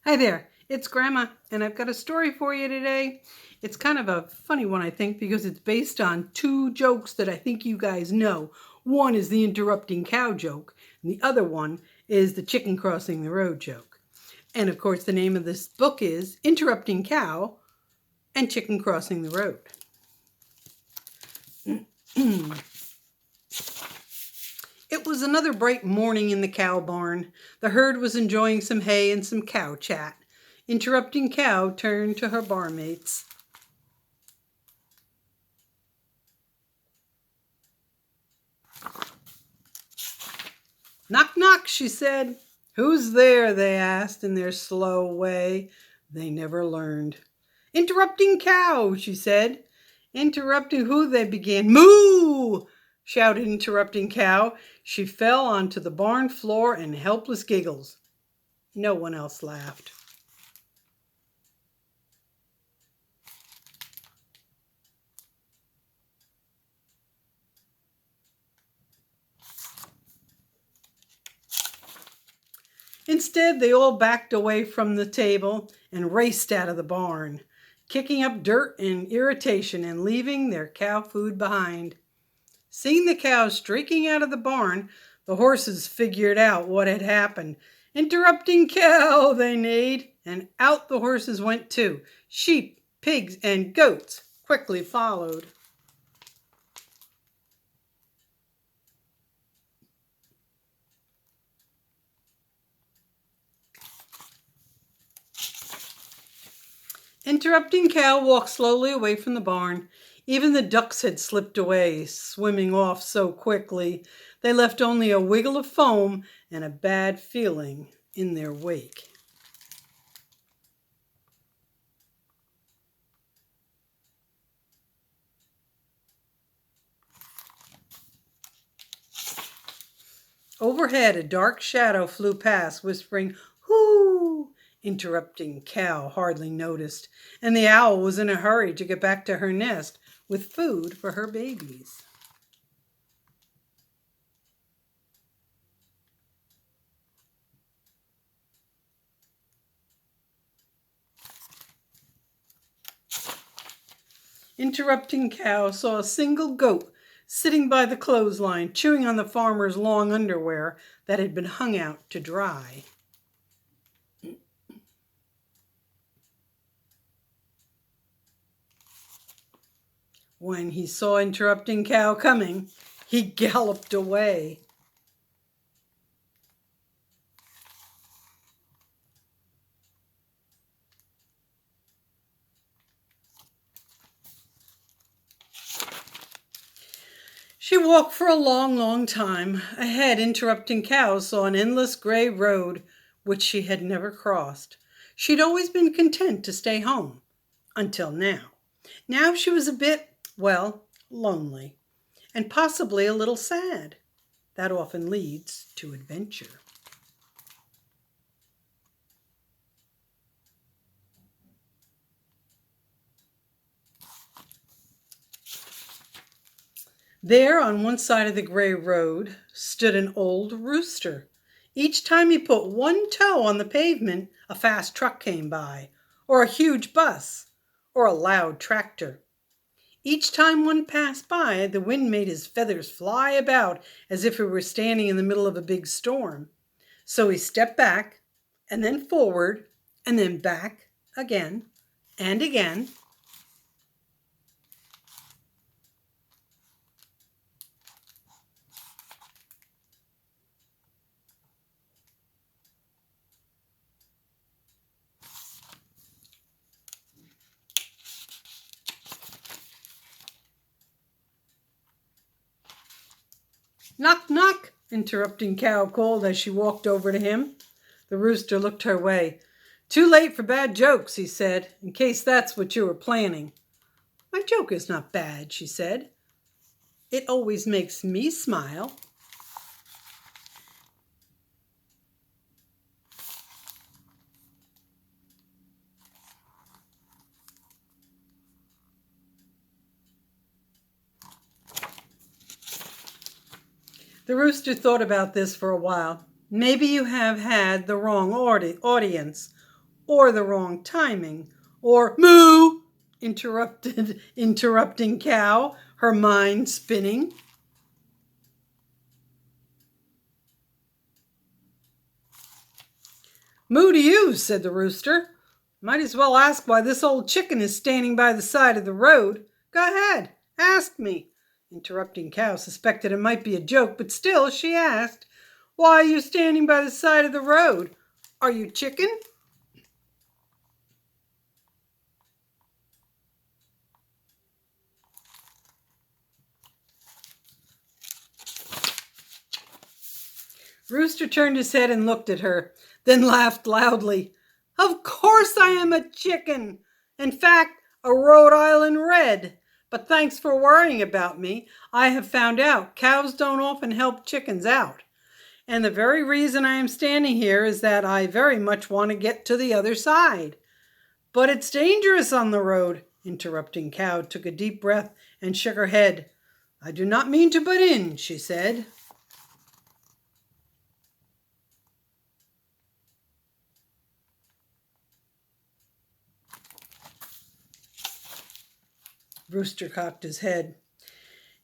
Hi there, it's Grandma, and I've got a story for you today. It's kind of a funny one, I think, because it's based on two jokes that I think you guys know. One is the interrupting cow joke, and the other one is the chicken crossing the road joke. And of course, the name of this book is Interrupting Cow and Chicken Crossing the Road. It was another bright morning in the cow barn. The herd was enjoying some hay and some cow chat. Interrupting Cow turned to her barmates. "Knock, knock," she said. "Who's there?" they asked in their slow way. They never learned. "Interrupting Cow," she said. "Interrupting who?" they began. "Moo!" shouted Interrupting Cow. She fell onto the barn floor in helpless giggles. No one else laughed. Instead, they all backed away from the table and raced out of the barn, kicking up dirt and irritation and leaving their cow food behind. Seeing the cows streaking out of the barn, the horses figured out what had happened. "Interrupting Cow," they neighed, and out the horses went too. Sheep, pigs, and goats quickly followed. Interrupting Cow walked slowly away from the barn. Even the ducks had slipped away, swimming off so quickly. They left only a wiggle of foam and a bad feeling in their wake. Overhead, a dark shadow flew past, whispering, "Hoo!" Interrupting Cow hardly noticed, and the owl was in a hurry to get back to her nest with food for her babies. Interrupting Cow saw a single goat sitting by the clothesline, chewing on the farmer's long underwear that had been hung out to dry. When he saw Interrupting Cow coming, he galloped away. She walked for a long, long time. Ahead, Interrupting Cow saw an endless gray road which she had never crossed. She'd always been content to stay home, until now. Now she was a bit, well, lonely, and possibly a little sad. That often leads to adventure. There, on one side of the gray road, stood an old rooster. Each time he put one toe on the pavement, a fast truck came by, or a huge bus, or a loud tractor. Each time one passed by, the wind made his feathers fly about as if he were standing in the middle of a big storm. So he stepped back, and then forward, and then back again and again. "Knock, knock," Interrupting Cow called as she walked over to him. The rooster looked her way. "Too late for bad jokes," he said, "in case that's what you were planning." "My joke is not bad," she said. "It always makes me smile." The rooster thought about this for a while. "Maybe you have had the wrong audience. or the wrong timing, or moo, interrupting cow, her mind spinning. Moo to you, said the rooster. Might as well ask why this old chicken is standing by the side of the road. Go ahead, ask me. Interrupting cow suspected it might be a joke, but still she asked, why are you standing by the side of the road? Are you chicken? Rooster turned his head and looked at her, then laughed loudly. Of course I am a chicken. In fact, a Rhode Island Red. But thanks for worrying about me. I have found out cows don't often help chickens out. And the very reason I am standing here is that I very much want to get to the other side. But it's dangerous on the road. Interrupting cow took a deep breath and shook her head. I do not mean to butt in, she said. Rooster cocked his head.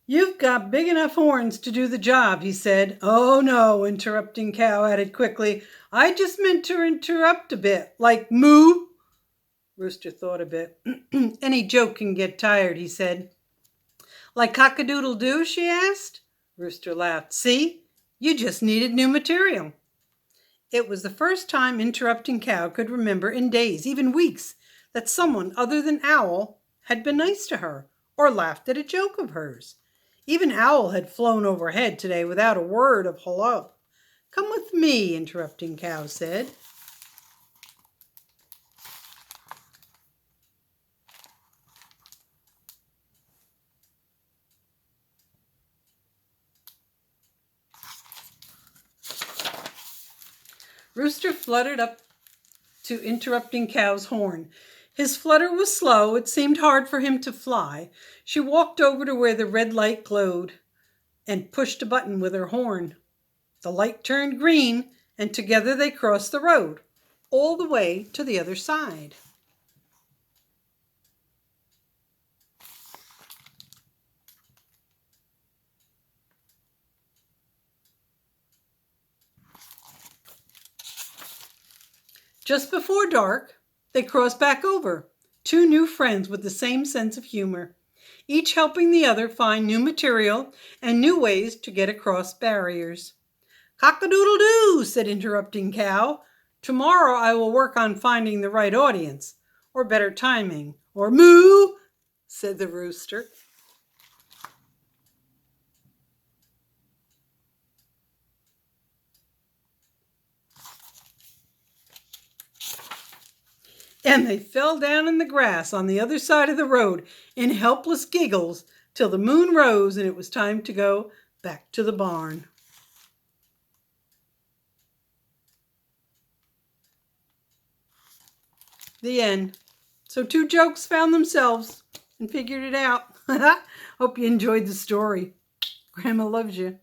You've got big enough horns to do the job, he said. Oh no, interrupting cow added quickly. I just meant to interrupt a bit, like moo. Rooster thought a bit. Any joke can get tired, he said. Like cock-a-doodle-doo, she asked. Rooster laughed. See, you just needed new material. It was the first time interrupting cow could remember in days, even weeks, that someone other than Owl had been nice to her or laughed at a joke of hers. Even Owl had flown overhead today without a word of hello. Come with me, interrupting cow said. Rooster fluttered up to interrupting cow's horn. His flutter was slow. It seemed hard for him to fly. She walked over to where the red light glowed and pushed a button with her horn. The light turned green, and together they crossed the road, all the way to the other side. Just before dark, they crossed back over, two new friends with the same sense of humor, each helping the other find new material and new ways to get across barriers. Cock-a-doodle-doo, said interrupting cow. Tomorrow I will work on finding the right audience, or better timing, or moo, said the rooster. And they fell down in the grass on the other side of the road in helpless giggles till the moon rose and it was time to go back to the barn. The end. So two jokes found themselves and figured it out. Hope you enjoyed the story. Grandma loves you.